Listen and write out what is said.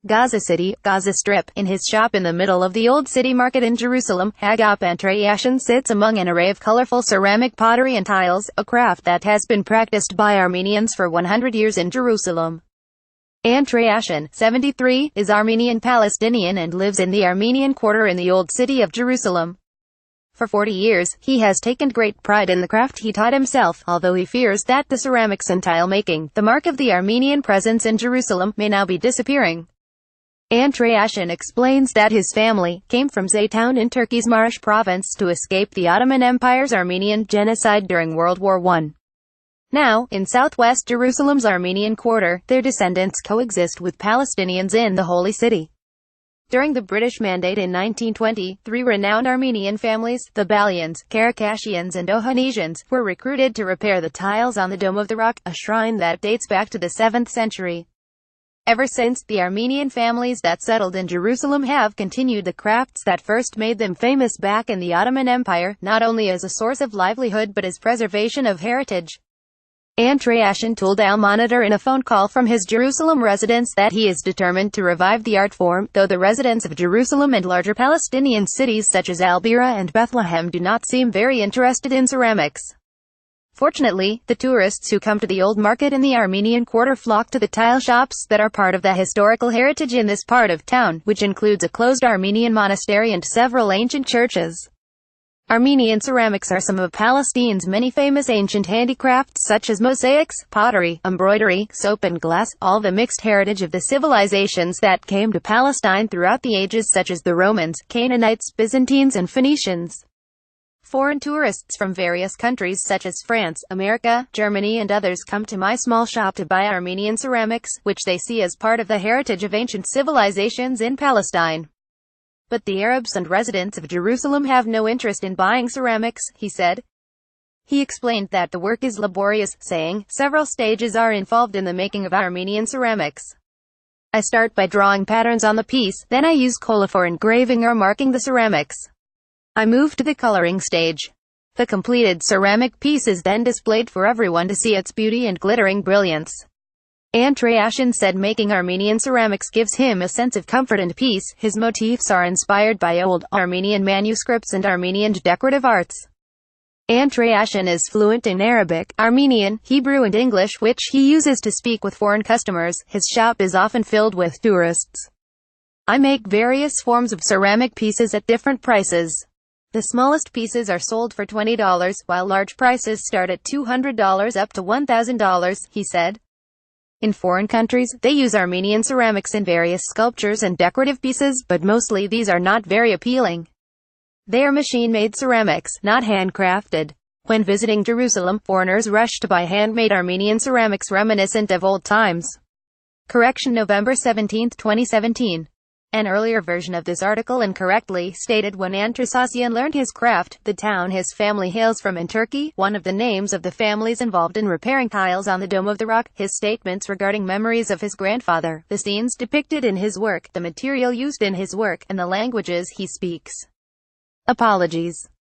Gaza City, Gaza Strip. In his shop in the middle of the old city market in Jerusalem, Hagop Antreassian sits among an array of colorful ceramic pottery and tiles, a craft that has been practiced by Armenians for 100 years in Jerusalem. Antreassian, 73, is Armenian Palestinian and lives in the Armenian Quarter in the old city of Jerusalem. For 40 years, he has taken great pride in the craft he taught himself, although he fears that the ceramics and tile making, the mark of the Armenian presence in Jerusalem, may now be disappearing. Antreassian explains that his family came from Zaytown in Turkey's Marash province to escape the Ottoman Empire's Armenian genocide during World War I. Now, in southwest Jerusalem's Armenian Quarter, their descendants coexist with Palestinians in the Holy City. During the British Mandate in 1920, three renowned Armenian families, the Balians, Karakashians and Ohanesians, were recruited to repair the tiles on the Dome of the Rock, a shrine that dates back to the 7th century. Ever since, the Armenian families that settled in Jerusalem have continued the crafts that first made them famous back in the Ottoman Empire, not only as a source of livelihood but as preservation of heritage. Antreassian told Al Monitor in a phone call from his Jerusalem residence that he is determined to revive the art form, though the residents of Jerusalem and larger Palestinian cities such as Al-Bira and Bethlehem do not seem very interested in ceramics. Fortunately, the tourists who come to the old market in the Armenian Quarter flock to the tile shops that are part of the historical heritage in this part of town, which includes a closed Armenian monastery and several ancient churches. Armenian ceramics are some of Palestine's many famous ancient handicrafts such as mosaics, pottery, embroidery, soap and glass, all the mixed heritage of the civilizations that came to Palestine throughout the ages such as the Romans, Canaanites, Byzantines and Phoenicians. Foreign tourists from various countries such as France, America, Germany and others come to my small shop to buy Armenian ceramics, which they see as part of the heritage of ancient civilizations in Palestine. But the Arabs and residents of Jerusalem have no interest in buying ceramics, he said. He explained that the work is laborious, saying, several stages are involved in the making of Armenian ceramics. I start by drawing patterns on the piece, then I use cola for engraving or marking the ceramics. I move to the coloring stage. The completed ceramic piece is then displayed for everyone to see its beauty and glittering brilliance. Antreassian said making Armenian ceramics gives him a sense of comfort and peace. His motifs are inspired by old Armenian manuscripts and Armenian decorative arts. Antreassian is fluent in Arabic, Armenian, Hebrew and English, which he uses to speak with foreign customers. His shop is often filled with tourists. I make various forms of ceramic pieces at different prices. The smallest pieces are sold for $20, while large prices start at $200 up to $1,000, he said. In foreign countries, they use Armenian ceramics in various sculptures and decorative pieces, but mostly these are not very appealing. They are machine-made ceramics, not handcrafted. When visiting Jerusalem, foreigners rush to buy handmade Armenian ceramics reminiscent of old times. Correction, November 17, 2017. An earlier version of this article incorrectly stated when Antreassian learned his craft. The town his family hails from in Turkey, one of the names of the families involved in repairing tiles on the Dome of the Rock, his statements regarding memories of his grandfather, the scenes depicted in his work, the material used in his work, and the languages he speaks. Apologies.